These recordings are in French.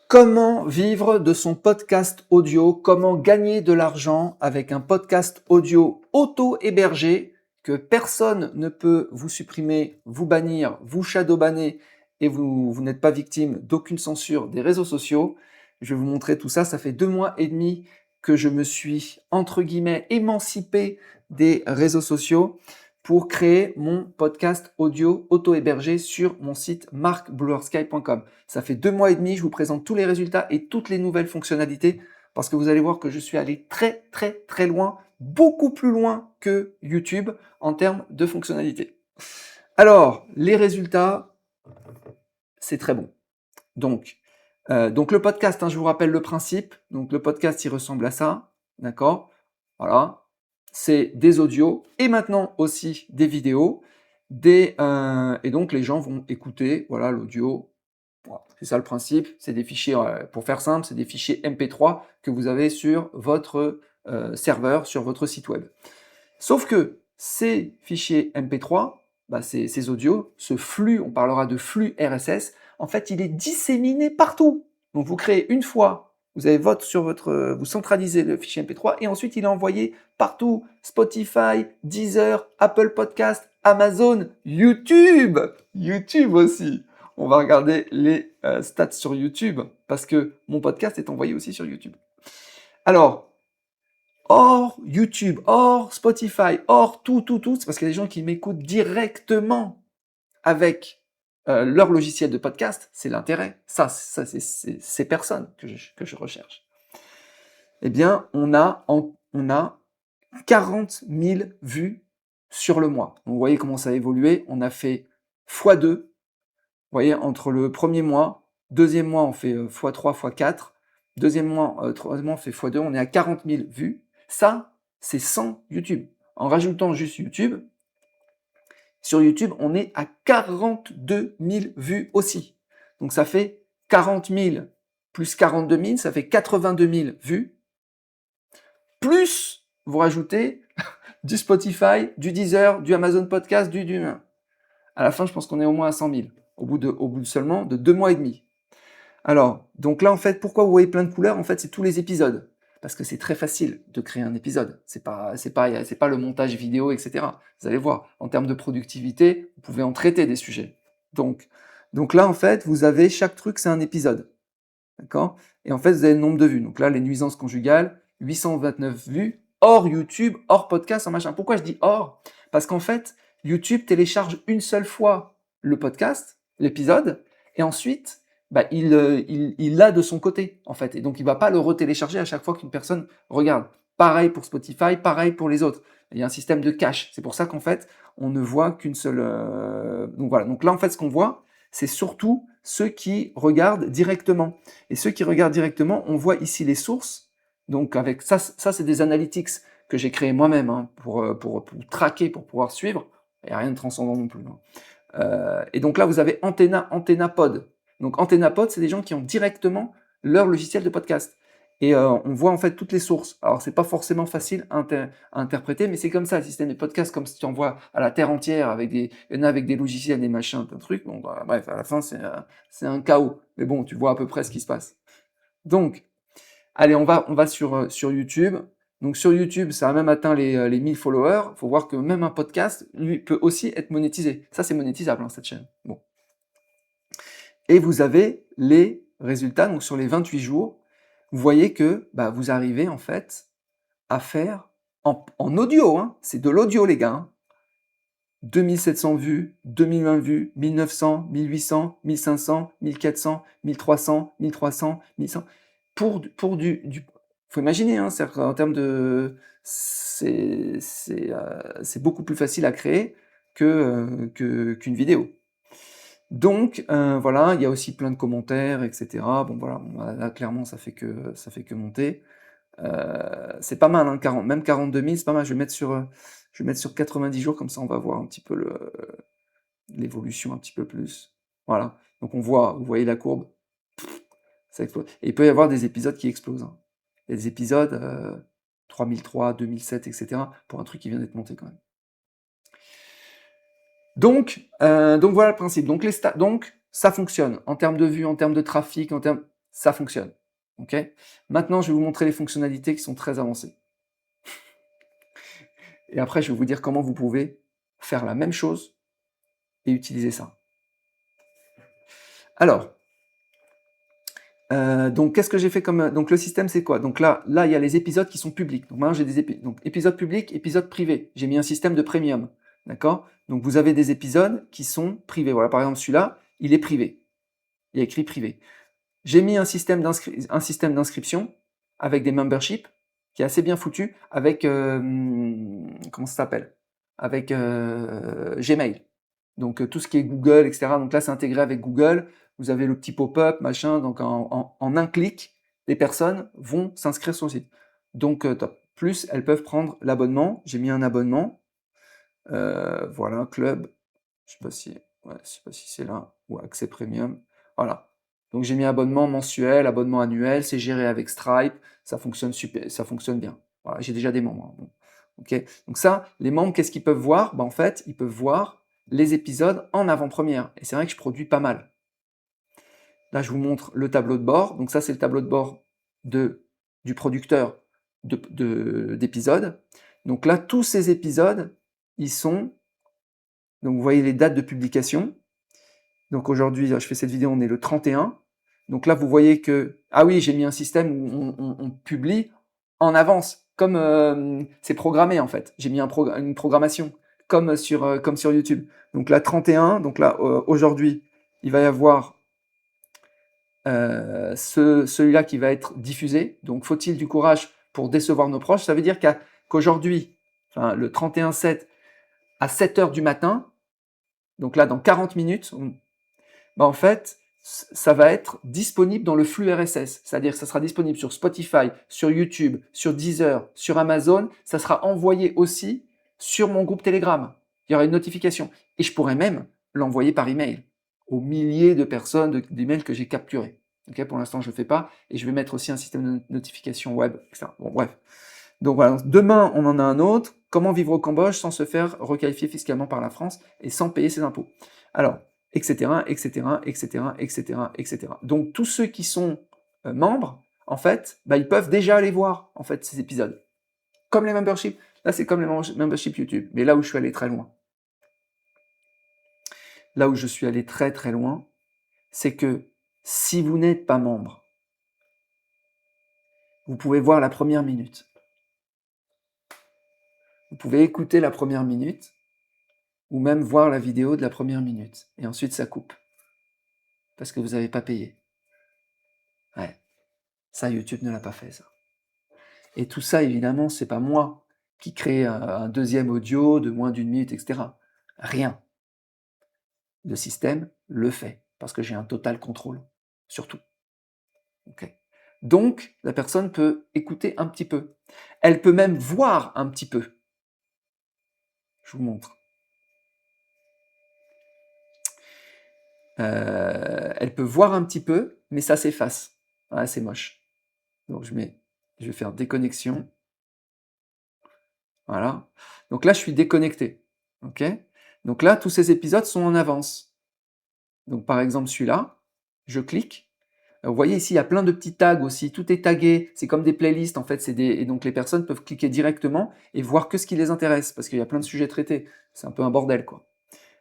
Comment vivre de son podcast audio? Comment gagner de l'argent avec un podcast audio auto-hébergé que personne ne peut vous supprimer, vous bannir, vous shadowbanner et vous n'êtes pas victime d'aucune censure des réseaux sociaux? Je vais vous montrer tout ça. Ça fait 2 mois et demi que je me suis, entre guillemets, émancipé des réseaux sociaux pour créer mon podcast audio auto-hébergé sur mon site markbluersky.com. Ça fait 2 mois et demi, je vous présente tous les résultats et toutes les nouvelles fonctionnalités parce que vous allez voir que je suis allé très loin, beaucoup plus loin que YouTube en termes de fonctionnalités. Alors, les résultats, c'est très bon. Donc le podcast, je vous rappelle le principe. Donc le podcast, il ressemble à ça, d'accord? Voilà, c'est des audios et maintenant aussi des vidéos, et donc les gens vont écouter, voilà, l'audio. Voilà, c'est ça le principe. C'est des fichiers, pour faire simple, c'est des fichiers MP3 que vous avez sur votre serveur, sur votre site web. Sauf que ces fichiers MP3, ces audios, ce flux, on parlera de flux RSS, en fait, il est disséminé partout. Donc vous créez une fois, vous avez vous centralisez le fichier MP3 et ensuite il est envoyé partout. Spotify, Deezer, Apple Podcast, Amazon, YouTube aussi. On va regarder les stats sur YouTube parce que mon podcast est envoyé aussi sur YouTube. Alors, hors YouTube, hors Spotify, hors tout, c'est parce qu'il y a des gens qui m'écoutent directement avec leur logiciel de podcast. C'est l'intérêt. Ça c'est ces personnes que je recherche. Eh bien, on a 40 000 vues sur le mois. Donc, vous voyez comment ça a évolué. On a fait x2. Vous voyez, entre le premier mois, deuxième mois, on fait x3, x4. Deuxième mois, troisième mois, on fait x2. On est à 40 000 vues. Ça, c'est sans YouTube. En rajoutant juste YouTube, sur YouTube, on est à 42 000 vues aussi. Donc ça fait 40 000 plus 42 000, ça fait 82 000 vues. Plus, vous rajoutez du Spotify, du Deezer, du Amazon Podcast, à la fin, je pense qu'on est au moins à 100 000, au bout de seulement de 2 mois et demi. Alors, donc là, en fait, pourquoi vous voyez plein de couleurs? En fait, c'est tous les épisodes. Parce que c'est très facile de créer un épisode. C'est pas le montage vidéo, etc. Vous allez voir, en termes de productivité, vous pouvez en traiter des sujets. Donc là, en fait, vous avez chaque truc, c'est un épisode. D'accord? Et en fait, vous avez le nombre de vues. Donc là, les nuisances conjugales, 829 vues, hors YouTube, hors podcast, hors machin. Pourquoi je dis hors? Parce qu'en fait, YouTube télécharge une seule fois le podcast, l'épisode, et ensuite, il l'a de son côté, en fait. Et donc, il va pas le retélécharger à chaque fois qu'une personne regarde. Pareil pour Spotify, pareil pour les autres. Il y a un système de cache. C'est pour ça qu'en fait, on ne voit qu'une seule... Donc voilà. Donc là, en fait, ce qu'on voit, c'est surtout ceux qui regardent directement. Et ceux qui regardent directement, on voit ici les sources. Donc avec ça c'est des analytics que j'ai créés moi-même pour traquer, pour pouvoir suivre. Il n'y a rien de transcendant non plus. Et donc là, vous avez Antennapod. Donc Antennapod, c'est des gens qui ont directement leur logiciel de podcast. Et on voit en fait toutes les sources. Alors c'est pas forcément facile à interpréter, mais c'est comme ça, le système de podcast, comme si tu envoies à la terre entière il y en a avec des logiciels, des machins, un truc. Bon, bref, à la fin c'est un chaos. Mais bon, tu vois à peu près ce qui se passe. Donc, allez, on va sur YouTube. Donc sur YouTube, ça a même atteint les 1000 followers. Il faut voir que même un podcast, lui, peut aussi être monétisé. Ça, c'est monétisable, cette chaîne. Bon. Et vous avez les résultats. Donc sur les 28 jours, vous voyez que vous arrivez en fait à faire en audio. C'est de l'audio, les gars. 2700 vues, 2020 vues, 1900, 1800, 1500, 1400, 1300, 1300, 1100. Pour faut imaginer, en termes de, c'est beaucoup plus facile à créer qu'une vidéo. Donc voilà, il y a aussi plein de commentaires, etc. Bon voilà, là clairement ça fait que monter. C'est pas mal, même 42 000, c'est pas mal. Je vais mettre sur 90 jours, comme ça on va voir un petit peu l'évolution un petit peu plus. Voilà, donc vous voyez la courbe, ça explose. Et il peut y avoir des épisodes qui explosent. Il y a des épisodes 3003, 2007, etc. pour un truc qui vient d'être monté quand même. Donc voilà le principe. Donc ça fonctionne en termes de vues, en termes de trafic, ça fonctionne. Ok. Maintenant, je vais vous montrer les fonctionnalités qui sont très avancées. Et après, je vais vous dire comment vous pouvez faire la même chose et utiliser ça. Alors, donc qu'est-ce que j'ai fait comme... Donc le système, c'est quoi? Donc là, il y a les épisodes qui sont publics. Donc maintenant, j'ai des épisodes publics, épisodes privés. J'ai mis un système de premium. D'accord? Donc vous avez des épisodes qui sont privés. Voilà, par exemple, celui-là, il est privé. Il est écrit privé. J'ai mis un système d'inscription avec des memberships qui est assez bien foutu avec comment ça s'appelle? Avec Gmail. Donc tout ce qui est Google, etc. Donc là, c'est intégré avec Google. Vous avez le petit pop-up, machin. Donc en un clic, les personnes vont s'inscrire sur le site. Donc top. Plus, elles peuvent prendre l'abonnement. J'ai mis un abonnement. Voilà, club. Je sais pas si, ouais, je sais pas si c'est là ou accès premium. Voilà. Donc j'ai mis abonnement mensuel, abonnement annuel, c'est géré avec Stripe, ça fonctionne super, ça fonctionne bien. Voilà, j'ai déjà des membres. Bon. Ok. Donc ça, les membres, qu'est-ce qu'ils peuvent voir? En fait, ils peuvent voir les épisodes en avant-première. Et c'est vrai que je produis pas mal. Là, je vous montre le tableau de bord. Donc ça, c'est le tableau de bord du producteur d'épisodes. Donc là, tous ces épisodes, ils sont... Donc vous voyez les dates de publication. Donc aujourd'hui, je fais cette vidéo, on est le 31. Donc là, vous voyez que... Ah oui, j'ai mis un système où on publie en avance, comme c'est programmé en fait. J'ai mis une programmation, comme sur YouTube. Donc là, 31, donc là, aujourd'hui, il va y avoir celui-là qui va être diffusé. Donc faut-il du courage pour décevoir nos proches? Ça veut dire qu'aujourd'hui, enfin, le 31/7, à 7 heures du matin, donc là, dans 40 minutes, en fait, ça va être disponible dans le flux RSS. C'est-à-dire que ça sera disponible sur Spotify, sur YouTube, sur Deezer, sur Amazon. Ça sera envoyé aussi sur mon groupe Telegram. Il y aura une notification. Et je pourrais même l'envoyer par email aux milliers de personnes d'emails que j'ai capturés. Okay, pour l'instant, je ne le fais pas. Et je vais mettre aussi un système de notification web, etc. Bon, bref. Donc voilà, demain, on en a un autre. Comment vivre au Cambodge sans se faire requalifier fiscalement par la France et sans payer ses impôts? Alors, etc., etc., etc., etc., etc. Donc tous ceux qui sont membres, en fait, ils peuvent déjà aller voir en fait ces épisodes. Comme les memberships. Là, c'est comme les memberships YouTube. Mais là où je suis allé très loin, là où je suis allé très très loin, c'est que si vous n'êtes pas membre, vous pouvez voir la première minute. Vous pouvez écouter la première minute ou même voir la vidéo de la première minute. Et ensuite, ça coupe. Parce que vous n'avez pas payé. Ouais. Ça, YouTube ne l'a pas fait, ça. Et tout ça, évidemment, c'est pas moi qui crée un deuxième audio de moins d'une minute, etc. Rien. Le système le fait. Parce que j'ai un total contrôle sur tout. Okay. Donc, la personne peut écouter un petit peu. Elle peut même voir un petit peu. Je vous montre. Elle peut voir un petit peu, mais ça s'efface. Ah, c'est moche. Donc je vais faire déconnexion. Voilà. Donc là, je suis déconnecté. Ok. Donc là, tous ces épisodes sont en avance. Donc par exemple, celui-là, je clique. Vous voyez ici, il y a plein de petits tags aussi. Tout est tagué. C'est comme des playlists en fait. Et donc les personnes peuvent cliquer directement et voir que ce qui les intéresse parce qu'il y a plein de sujets traités. C'est un peu un bordel quoi.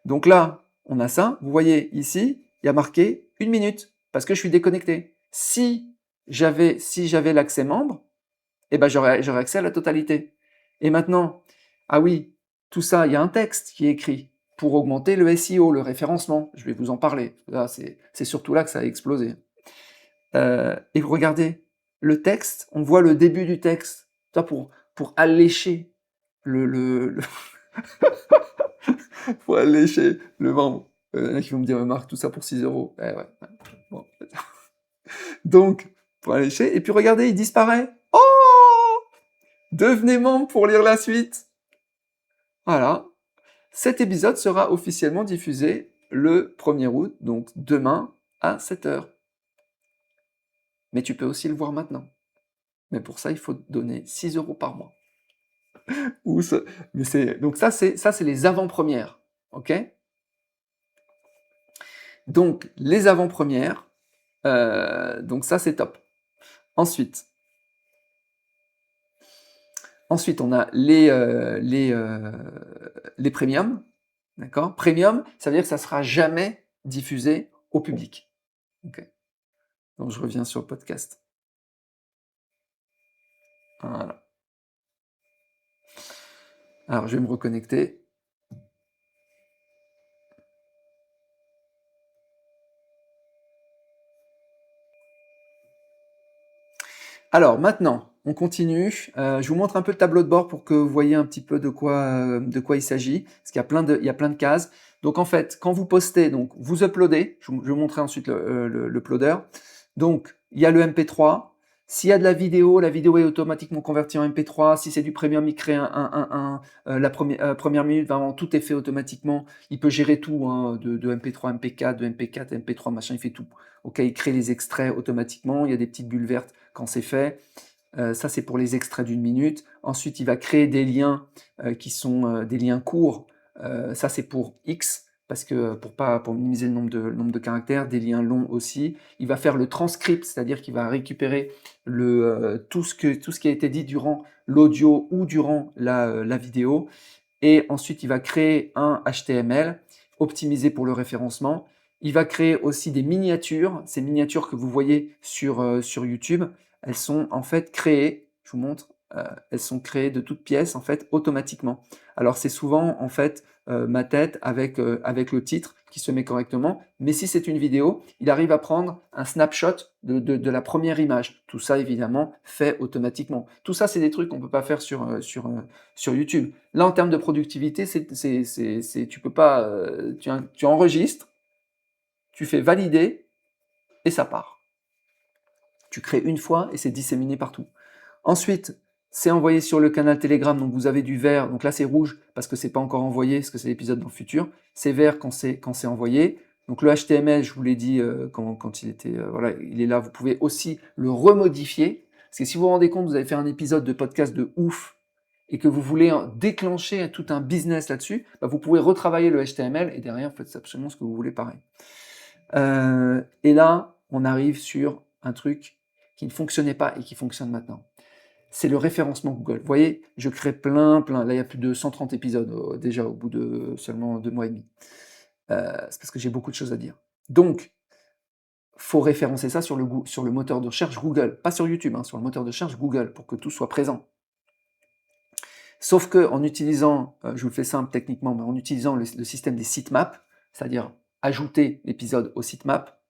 Donc là, on a ça. Vous voyez ici, il y a marqué 1 minute parce que je suis déconnecté. Si j'avais l'accès membre, eh ben j'aurais accès à la totalité. Et maintenant, ah oui, tout ça, il y a un texte qui est écrit pour augmenter le SEO, le référencement. Je vais vous en parler. Là, c'est surtout là que ça a explosé. Et regardez, le texte, on voit le début du texte. Ça pour allécher le pour allécher le membre. Il y en a qui vont me dire, Marc, tout ça pour 6 euros. Eh ouais. Bon. Donc, pour allécher. Et puis regardez, il disparaît. Oh! Devenez membre pour lire la suite. Voilà. Cet épisode sera officiellement diffusé le 1er août, donc demain à 7 heures. Mais tu peux aussi le voir maintenant. Mais pour ça, il faut donner 6 euros par mois. Donc ça, c'est les avant-premières. Ok? Donc, les avant-premières, Donc ça, c'est top. Ensuite, on a les premiums. D'accord? Premium, ça veut dire que ça ne sera jamais diffusé au public. Ok. Donc je reviens sur le podcast. Voilà. Alors je vais me reconnecter. Alors maintenant, on continue. Je vous montre un peu le tableau de bord pour que vous voyez un petit peu de quoi il s'agit. Parce qu'il y a plein de cases. Donc en fait, quand vous postez, donc vous uploadez. Je vais vous montrer ensuite le uploader. Donc il y a le MP3. S'il y a de la vidéo est automatiquement convertie en MP3. Si c'est du premium, il crée la première minute, vraiment tout est fait automatiquement. Il peut gérer tout, hein, de MP3, MP4, de MP4, MP3, machin, il fait tout. Ok, il crée les extraits automatiquement. Il y a des petites bulles vertes quand c'est fait. Ça, c'est pour les extraits d'une minute. Ensuite, il va créer des liens qui sont des liens courts. Ça, c'est pour X, parce que pour minimiser le nombre de caractères, des liens longs aussi. Il va faire le transcript, c'est-à-dire qu'il va récupérer tout ce qui a été dit durant l'audio ou durant la vidéo. Et ensuite, il va créer un HTML optimisé pour le référencement. Il va créer aussi des miniatures. Ces miniatures que vous voyez sur YouTube, elles sont en fait créées, je vous montre, elles sont créées de toutes pièces en fait automatiquement. Alors c'est souvent en fait ma tête avec le titre qui se met correctement, mais si c'est une vidéo, il arrive à prendre un snapshot de la première image. Tout ça évidemment fait automatiquement. Tout ça c'est des trucs qu'on ne peut pas faire sur YouTube. Là en termes de productivité, tu peux pas, tu enregistres, tu fais valider et ça part. Tu crées une fois et c'est disséminé partout. Ensuite, c'est envoyé sur le canal Telegram, donc vous avez du vert, donc là c'est rouge parce que c'est pas encore envoyé, parce que c'est l'épisode dans le futur. C'est vert quand c'est envoyé. Donc le HTML, je vous l'ai dit quand il était, voilà, il est là. Vous pouvez aussi le remodifier, parce que si vous vous rendez compte, vous avez fait un épisode de podcast de ouf et que vous voulez déclencher tout un business là-dessus, bah, vous pouvez retravailler le HTML et derrière, faites absolument ce que vous voulez pareil. Et là, on arrive sur un truc qui ne fonctionnait pas et qui fonctionne maintenant. C'est le référencement Google. Vous voyez, je crée plein. Là, il y a plus de 130 épisodes déjà au bout de seulement 2 mois et demi. C'est parce que j'ai beaucoup de choses à dire. Donc, faut référencer ça sur le moteur de recherche Google, pas sur YouTube, hein, sur le moteur de recherche Google, pour que tout soit présent. Sauf que en utilisant, je vous le fais simple techniquement, mais en utilisant le système des sitemaps, c'est-à-dire ajouter l'épisode au sitemap,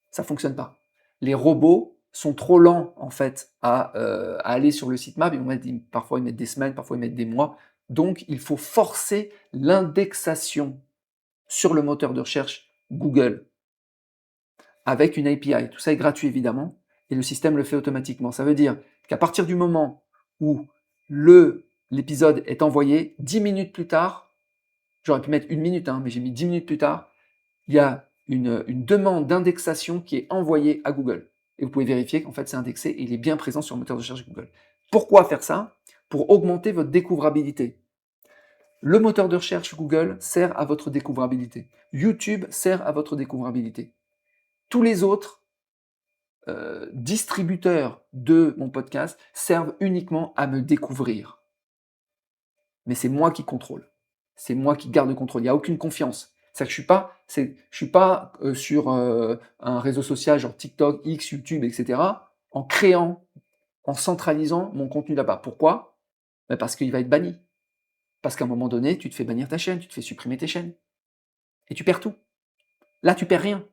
ça fonctionne pas. Les robots sont trop lents en fait à aller sur le sitemap. Parfois ils mettent des semaines, parfois ils mettent des mois. Donc il faut forcer l'indexation sur le moteur de recherche Google avec une API. Tout ça est gratuit évidemment et le système le fait automatiquement. Ça veut dire qu'à partir du moment où l'épisode est envoyé, 10 minutes plus tard, j'aurais pu mettre 1 minute, hein, mais j'ai mis 10 minutes plus tard, il y a une demande d'indexation qui est envoyée à Google. Et vous pouvez vérifier qu'en fait c'est indexé et il est bien présent sur le moteur de recherche Google. Pourquoi faire ça? Pour augmenter votre découvrabilité. Le moteur de recherche Google sert à votre découvrabilité. YouTube sert à votre découvrabilité. Tous les autres distributeurs de mon podcast servent uniquement à me découvrir. Mais c'est moi qui contrôle. C'est moi qui garde le contrôle. Il n'y a aucune confiance. C'est-à-dire que je suis pas sur un réseau social genre TikTok, X, YouTube, etc. en créant, en centralisant mon contenu là-bas. Pourquoi? Parce qu'il va être banni. Parce qu'à un moment donné, tu te fais bannir ta chaîne, tu te fais supprimer tes chaînes. Et tu perds tout. Là, tu perds rien.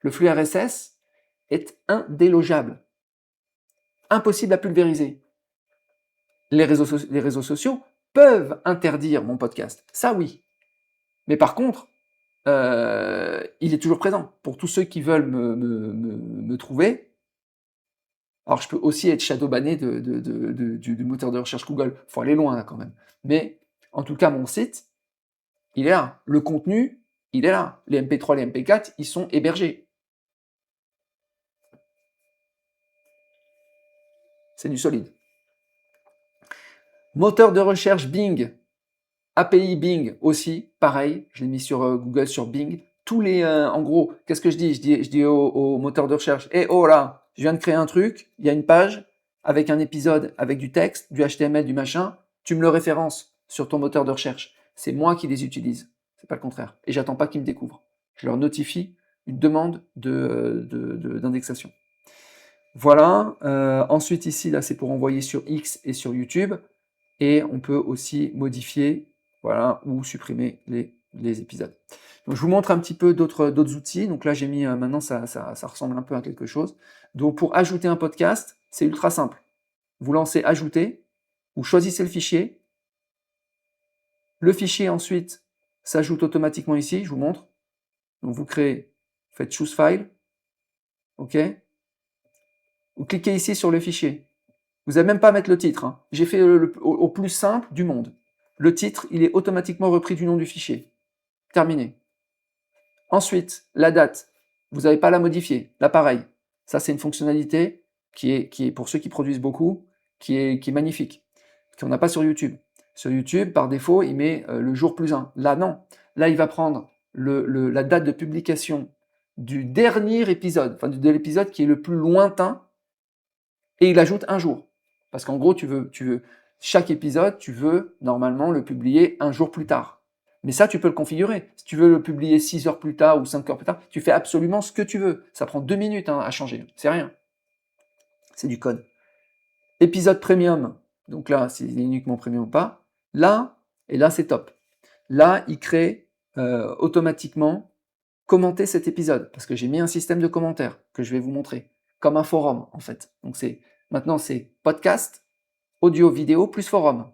Le flux RSS est indélogeable. Impossible à pulvériser. Les réseaux sociaux peuvent interdire mon podcast. Ça, oui. Mais par contre, il est toujours présent. Pour tous ceux qui veulent me trouver, alors je peux aussi être shadowbanné du moteur de recherche Google. Il faut aller loin là quand même. Mais en tout cas, mon site, il est là. Le contenu, il est là. Les MP3, les MP4, ils sont hébergés. C'est du solide. Moteur de recherche Bing. API Bing aussi, pareil. Je l'ai mis sur Google, sur Bing. tous les... en gros, qu'est-ce que je dis? Je dis au moteur de recherche, « oh là, je viens de créer un truc, il y a une page avec un épisode, avec du texte, du HTML, du machin, tu me le références sur ton moteur de recherche. C'est moi qui les utilise, c'est pas le contraire. Et j'attends pas qu'ils me découvrent. Je leur notifie une demande d'indexation. Voilà. Ensuite, ici, là, c'est pour envoyer sur X et sur YouTube. Et on peut aussi modifier, voilà, ou supprimer les épisodes. Donc, je vous montre un petit peu d'autres outils. Donc là, j'ai mis, maintenant, ça ressemble un peu à quelque chose. Donc, pour ajouter un podcast, c'est ultra simple. Vous lancez Ajouter, vous choisissez le fichier. Le fichier, ensuite, s'ajoute automatiquement ici. Je vous montre. Donc, vous créez, faites Choose File. OK. Vous cliquez ici sur le fichier. Vous n'avez même pas à mettre le titre. Hein. J'ai fait au plus simple du monde. Le titre, il est automatiquement repris du nom du fichier. Terminé. Ensuite, la date. Vous n'avez pas à la modifier. Là, pareil. Ça, c'est une fonctionnalité qui est, pour ceux qui produisent beaucoup, qui est magnifique, qu'on n'a pas sur YouTube. Sur YouTube, par défaut, il met le jour plus 1. Là, non. Là, il va prendre la date de publication du dernier épisode, enfin de l'épisode qui est le plus lointain, et il ajoute un jour. Parce qu'en gros, chaque épisode, tu veux normalement le publier un jour plus tard. Mais ça, tu peux le configurer. Si tu veux le publier 6 heures plus tard ou 5 heures plus tard, tu fais absolument ce que tu veux. Ça prend 2 minutes à changer. C'est rien. C'est du code. Épisode premium. Donc là, c'est uniquement premium ou pas. Là, et là, c'est top. Là, il crée automatiquement commenter cet épisode. Parce que j'ai mis un système de commentaires que je vais vous montrer. Comme un forum, en fait. Donc maintenant, c'est podcast, audio, vidéo, plus forum.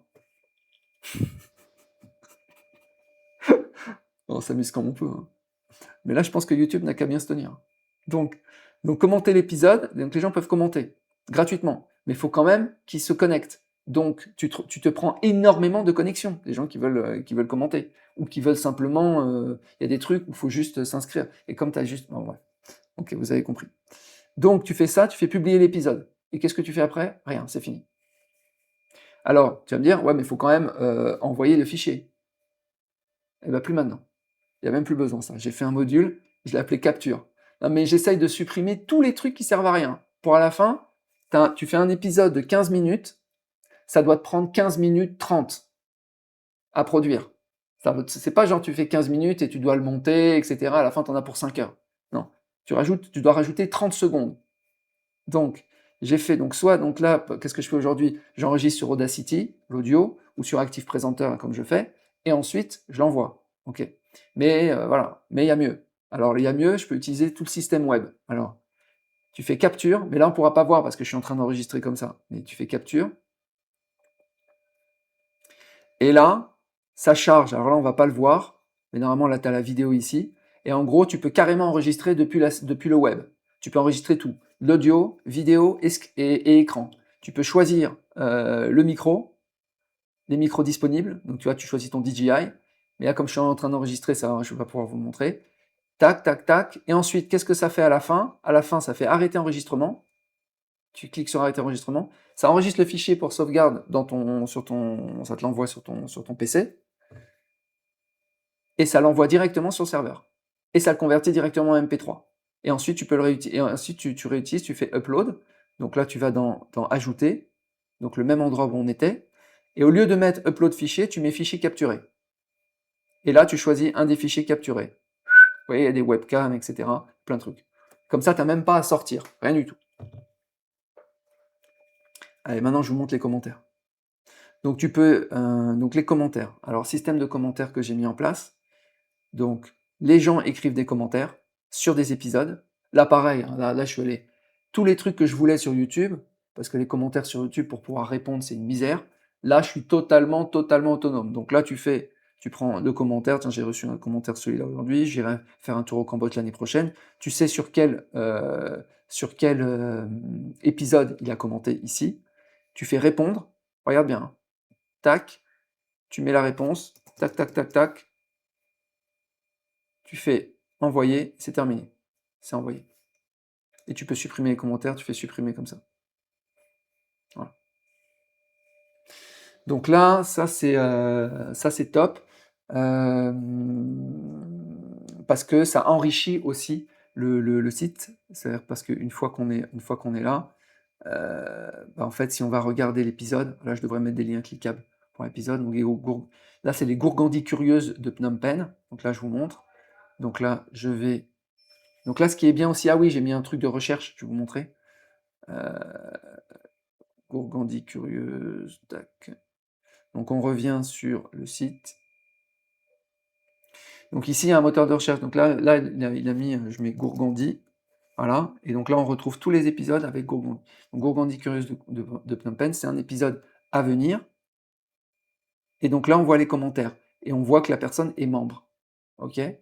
On s'amuse comme on peut. Hein. Mais là, je pense que YouTube n'a qu'à bien se tenir. Donc commenter l'épisode, donc les gens peuvent commenter gratuitement. Mais il faut quand même qu'ils se connectent. Donc, tu te prends énormément de connexions, des gens qui veulent commenter, ou qui veulent simplement... Il y a des trucs où il faut juste s'inscrire. Et comme tu as juste... Bon, ouais. Ok, vous avez compris. Donc, tu fais ça, tu fais publier l'épisode. Et qu'est-ce que tu fais après? Rien, c'est fini. Alors, tu vas me dire, ouais, mais il faut quand même envoyer le fichier. Eh bien, plus maintenant. Il n'y a même plus besoin, ça. J'ai fait un module, je l'ai appelé capture. Non, mais j'essaye de supprimer tous les trucs qui servent à rien. Pour à la fin, tu fais un épisode de 15 minutes, ça doit te prendre 15 minutes 30 à produire. C'est pas genre tu fais 15 minutes et tu dois le monter, etc. À la fin, tu en as pour 5 heures. Non. Tu dois rajouter 30 secondes. Donc, j'ai fait, donc là, qu'est-ce que je fais aujourd'hui? J'enregistre sur Audacity, l'audio, ou sur Active Presenter, comme je fais, et ensuite, je l'envoie. Ok. Mais voilà, mais il y a mieux. Alors, il y a mieux, je peux utiliser tout le système web. Alors, tu fais capture, mais là, on ne pourra pas voir parce que je suis en train d'enregistrer comme ça. Mais tu fais capture. Et là, ça charge. Alors là, on ne va pas le voir, mais normalement, là, tu as la vidéo ici. Et en gros, tu peux carrément enregistrer depuis le web. Tu peux enregistrer tout. L'audio, vidéo et écran. Tu peux choisir le micro, les micros disponibles. Donc, tu vois, tu choisis ton DJI. Mais là, comme je suis en train d'enregistrer ça, je ne vais pas pouvoir vous le montrer. Tac, tac, tac. Et ensuite, qu'est-ce que ça fait à la fin? À la fin, ça fait arrêter enregistrement. Tu cliques sur arrêter enregistrement. Ça enregistre le fichier pour sauvegarde ça te l'envoie sur ton PC. Et ça l'envoie directement sur le serveur. Et ça le convertit directement en MP3. Et ensuite, tu peux le réutiliser. Et ensuite, tu réutilises, tu fais upload. Donc là, tu vas dans ajouter. Donc le même endroit où on était. Et au lieu de mettre upload fichier, tu mets fichier capturé. Et là, tu choisis un des fichiers capturés. Vous voyez, il y a des webcams, etc. Plein de trucs. Comme ça, tu n'as même pas à sortir. Rien du tout. Allez, maintenant, je vous montre les commentaires. Donc, donc les commentaires. Alors, système de commentaires que j'ai mis en place. Donc, les gens écrivent des commentaires sur des épisodes. Là, pareil, hein, là, je suis allé. Tous les trucs que je voulais sur YouTube, parce que les commentaires sur YouTube, pour pouvoir répondre, c'est une misère. Là, je suis totalement autonome. Donc là, tu prends le commentaire. Tiens, j'ai reçu un commentaire celui-là aujourd'hui. J'irai faire un tour au Cambodge l'année prochaine. Tu sais sur quel épisode il a commenté ici. Tu fais répondre. Regarde bien. Hein. Tac. Tu mets la réponse. Tac, tac, tac, tac. Tu fais envoyer, c'est terminé. C'est envoyé. Et tu peux supprimer les commentaires, tu fais supprimer comme ça. Voilà. Donc là, ça c'est top. parce que ça enrichit aussi le site. C'est-à-dire parce qu'une fois qu'on est là, en fait, si on va regarder l'épisode, là, je devrais mettre des liens cliquables pour l'épisode. Là, c'est les Gourgandis curieuses de Phnom Penh. Donc là, je vous montre. Donc là, Donc là, ce qui est bien aussi, ah oui, j'ai mis un truc de recherche, je vais vous montrer. Gourgandis curieuse, tac. Donc on revient sur le site. Donc ici, il y a un moteur de recherche. Donc là il a mis, je mets Gourgandie. Voilà. Et donc là, on retrouve tous les épisodes avec Gourgandie. Donc Gourgandie curieuse de Phnom Penh, c'est un épisode à venir. Et donc là, on voit les commentaires. Et on voit que la personne est membre. OK? Et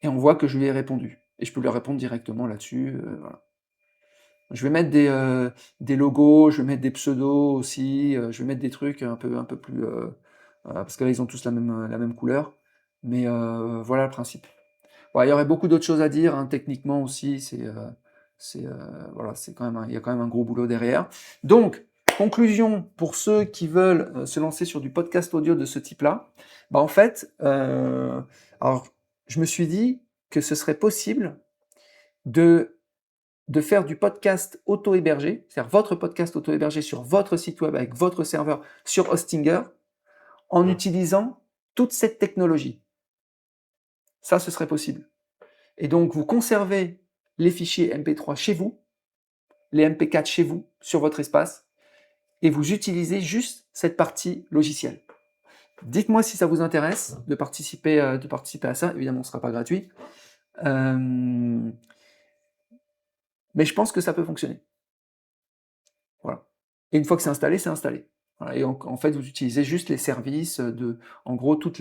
on voit que je lui ai répondu. Et je peux lui répondre directement là-dessus. Voilà. Je vais mettre des logos, je vais mettre des pseudos aussi, je vais mettre des trucs un peu plus... parce que là, ils ont tous la même couleur. Mais voilà le principe. Bon, il y aurait beaucoup d'autres choses à dire, hein, techniquement aussi, voilà, il y a quand même un gros boulot derrière. Donc, conclusion pour ceux qui veulent se lancer sur du podcast audio de ce type-là, en fait, alors, je me suis dit que ce serait possible de faire du podcast auto-hébergé, c'est-à-dire votre podcast auto-hébergé sur votre site web avec votre serveur sur Hostinger, en utilisant toute cette technologie. Ça, ce serait possible. Et donc, vous conservez les fichiers MP3 chez vous, les MP4 chez vous, sur votre espace, et vous utilisez juste cette partie logicielle. Dites-moi si ça vous intéresse de participer à ça. Évidemment, ce ne sera pas gratuit. Mais je pense que ça peut fonctionner. Voilà. Et une fois que c'est installé, c'est installé. Voilà. Et en fait, vous utilisez juste les services en gros, tout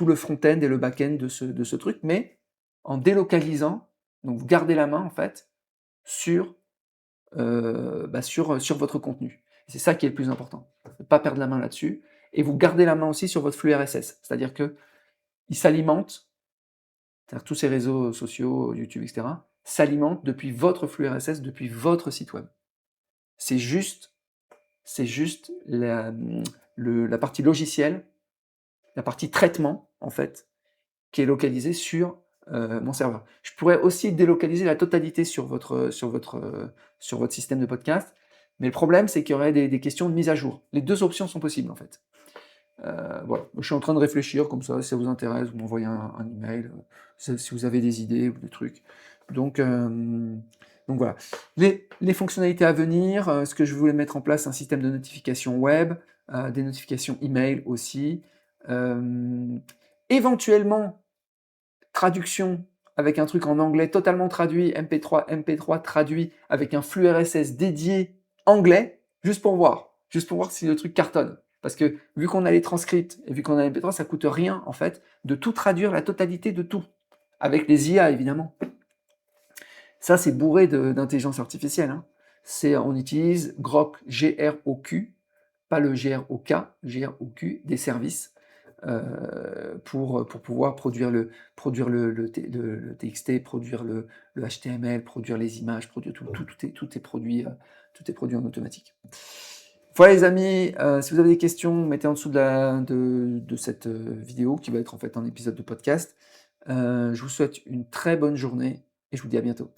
le front-end et le back-end de ce truc, mais en délocalisant, donc vous gardez la main en fait sur votre contenu. C'est ça qui est le plus important. Ne pas perdre la main là-dessus. Et vous gardez la main aussi sur votre flux RSS. C'est-à-dire qu'il s'alimente, c'est-à-dire tous ces réseaux sociaux, YouTube, etc., s'alimentent depuis votre flux RSS, depuis votre site web. C'est juste la partie logicielle, la partie traitement, en fait, qui est localisée sur mon serveur. Je pourrais aussi délocaliser la totalité sur votre système de podcast, mais le problème, c'est qu'il y aurait des questions de mise à jour. Les deux options sont possibles, en fait. Voilà, je suis en train de réfléchir, comme ça, si ça vous intéresse, vous m'envoyez un email, si vous avez des idées ou des trucs. Donc voilà. Les fonctionnalités à venir, ce que je voulais mettre en place, un système de notification web, des notifications email aussi, éventuellement traduction avec un truc en anglais totalement traduit, MP3 traduit avec un flux RSS dédié anglais, juste pour voir si le truc cartonne. Parce que vu qu'on a les transcripts et vu qu'on a MP3, ça coûte rien en fait de tout traduire, la totalité de tout, avec les IA évidemment. Ça c'est bourré d'intelligence artificielle. Hein. On utilise Grok, G-R-O-Q, pas le G-R-O-K, G-R-O-Q, des services pour pouvoir produire le TXT, produire le HTML, produire les images, produire tout est produit en automatique. Voilà les amis, si vous avez des questions, mettez en dessous de cette vidéo qui va être en fait un épisode de podcast. Je vous souhaite une très bonne journée et je vous dis à bientôt.